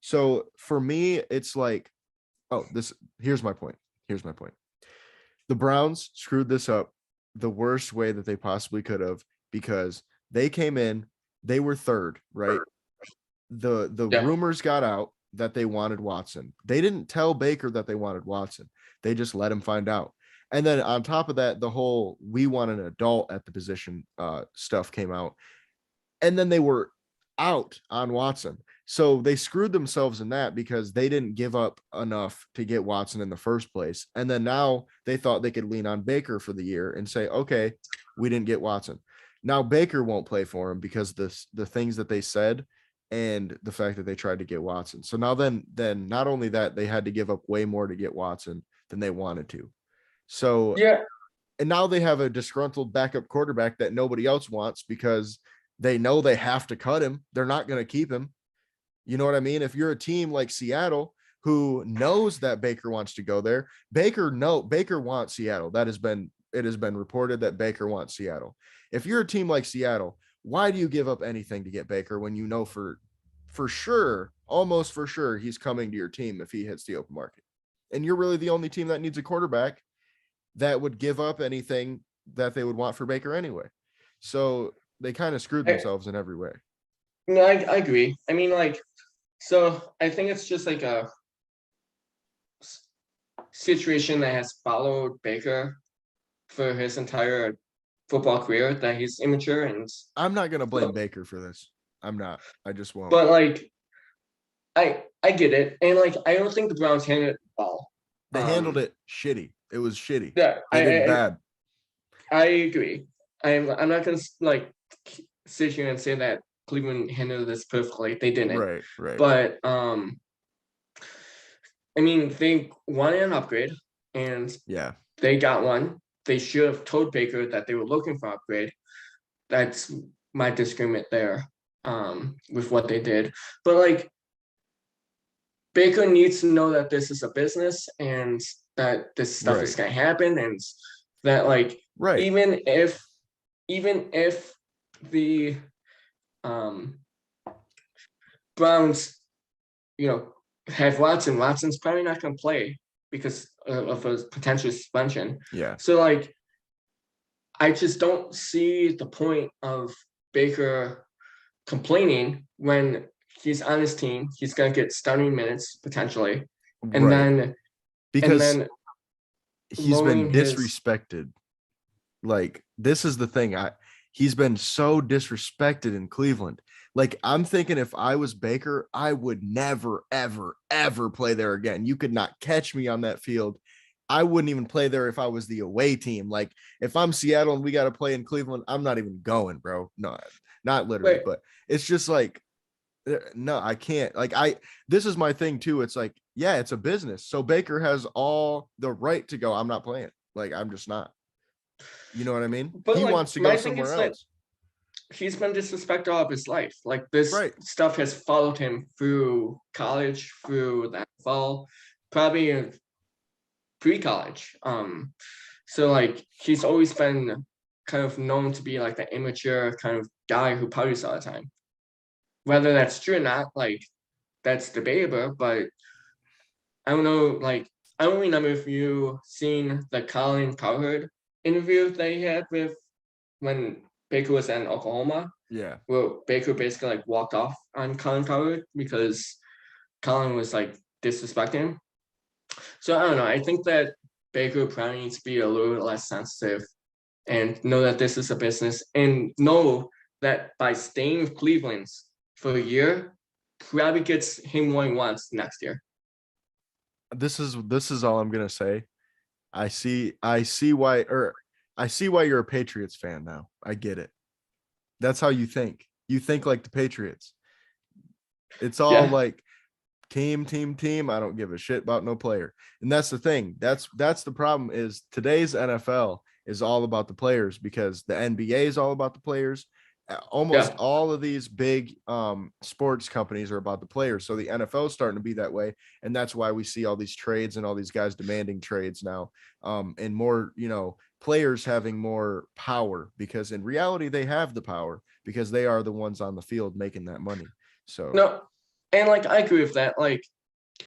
So for me, it's like, oh, here's my point. Here's my point. The Browns screwed this up the worst way that they possibly could have, because they came in, they were third, right? The Yeah. rumors got out that they wanted Watson. They didn't tell Baker that they wanted Watson. They just let him find out. And then on top of that, the whole we want an adult at the position stuff came out. And then they were out on Watson. So they screwed themselves in that because they didn't give up enough to get Watson in the first place. And then now they thought they could lean on Baker for the year and say, okay, we didn't get Watson. Now Baker won't play for him because the things that they said and the fact that they tried to get Watson. So now then not only that, they had to give up way more to get Watson than they wanted to. So, Yeah. and now they have a disgruntled backup quarterback that nobody else wants because they know they have to cut him. They're not going to keep him. You know what I mean? If you're a team like Seattle who knows that Baker wants to go there, Baker wants Seattle. It has been reported that Baker wants Seattle. If you're a team like Seattle, why do you give up anything to get Baker when you know for sure, almost for sure, he's coming to your team if he hits the open market? And you're really the only team that needs a quarterback that would give up anything that they would want for Baker anyway. So they kind of screwed themselves in every way. No, I agree. I mean, like, so I think it's just like a situation that has followed Baker for his entire football career, that he's immature. And I'm not going to blame Baker for this. I'm not. I just won't. But like, I get it, and like, I don't think the Browns handled it well. They handled it shitty. It was shitty. Yeah, They did bad. I agree. I'm not gonna like sit here and say that Cleveland handled this perfectly. They didn't. Right. But I mean, they wanted an upgrade, and yeah, they got one. They should have told Baker that they were looking for an upgrade. That's my disagreement there with what they did. But like, Baker needs to know that this is a business and that this stuff is gonna happen, and that like, even if the Browns, have Watson, Watson's probably not gonna play because of a potential suspension. Yeah. So like, I just don't see the point of Baker complaining when he's on his team. He's gonna get starting minutes potentially, and then he's been disrespected. Like, this is the thing. He's been so disrespected in Cleveland. Like, I'm thinking if I was Baker, I would never, ever, ever play there again. You could not catch me on that field. I wouldn't even play there if I was the away team. Like, if I'm Seattle and we got to play in Cleveland, I'm not even going, bro. No, not literally, but it's just like, no, I can't. Like, this is my thing too. It's like, yeah, it's a business. So Baker has all the right to go, I'm not playing. Like, I'm just not. You know what I mean? But he like, wants to go somewhere else. He's been disrespected all of his life. Like, this stuff has followed him through college, through the NFL, probably in pre-college. So like, he's always been kind of known to be like the immature kind of guy who parties all the time. Whether that's true or not, like, that's debatable, but I don't know, like, I don't remember if you seen the Colin Cowherd interview they had with when Baker was in Oklahoma. Yeah. Where Baker basically like walked off on Colin Cowherd because Colin was like disrespecting him. So I don't know. I think that Baker probably needs to be a little less sensitive and know that this is a business, and know that by staying with Cleveland for a year probably gets him what he wants next year. This is all I'm gonna say. I see why you're a Patriots fan now. I get it. That's how you think. You think like the Patriots. It's all like team. I don't give a shit about no player. And that's the thing. That's the problem, is today's NFL is all about the players, because the NBA is all about the players. Almost all of these big sports companies are about the players. So the NFL is starting to be that way. And that's why we see all these trades and all these guys demanding trades now. And more, players having more power, because in reality, they have the power because they are the ones on the field making that money. So no, And like I agree with that. Like